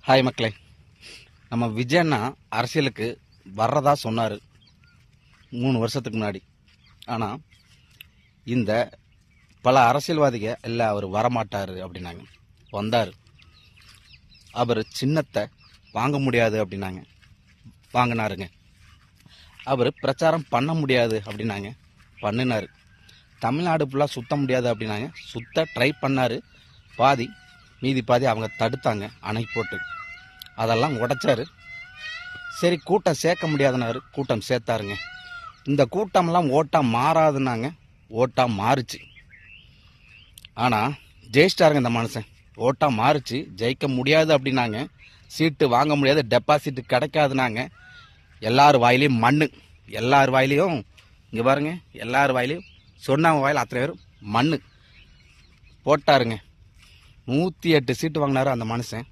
Hi மக்களே, நம்ம விஜயண்ணா அரசியலுக்கு வர்றதா சொன்னார் 3 வருஷத்துக்கு முன்னாடி. ஆனால் இந்த பல அரசியல்வாதிக இல்லை அவர் வரமாட்டார் அப்படின்னாங்க. வந்தார். அவர் சின்னத்தை வாங்க முடியாது அப்படின்னாங்க, வாங்கினாருங்க. அவர் பிரச்சாரம் பண்ண முடியாது அப்படின்னாங்க, பண்ணினார். தமிழ்நாடு ஃபுல்லாக சுத்த முடியாது அப்படின்னாங்க, சுத்த ட்ரை பண்ணார். மீதி பாதி அவங்க தடுத்தாங்க அணை போட்டு. அதெல்லாம் உடைச்சாரு. சரி, கூட்டம் சேர்க்க முடியாதுனாரு, கூட்டம் சேர்த்தாருங்க. இந்த கூட்டம்லாம் ஓட்டா மாறாதுன்னாங்க, ஓட்டா மாறுச்சு. ஆனால் ஜெயிச்சிட்டாருங்க இந்த மனுஷன். ஓட்டா மாறுச்சு, ஜெயிக்க முடியாது அப்படின்னாங்க, சீட்டு வாங்க முடியாது, டெபாசிட் கிடைக்காதுனாங்க. எல்லார் வாயிலையும் மண்ணு, எல்லார் வாயிலையும் இங்கே பாருங்க, எல்லார் வாயிலையும் சொன்னவங்க வாயில் அத்தனை பேரும் மண்ணு போட்டாருங்க. 108 சீட்டு வாங்கினாரு அந்த மனுஷன்.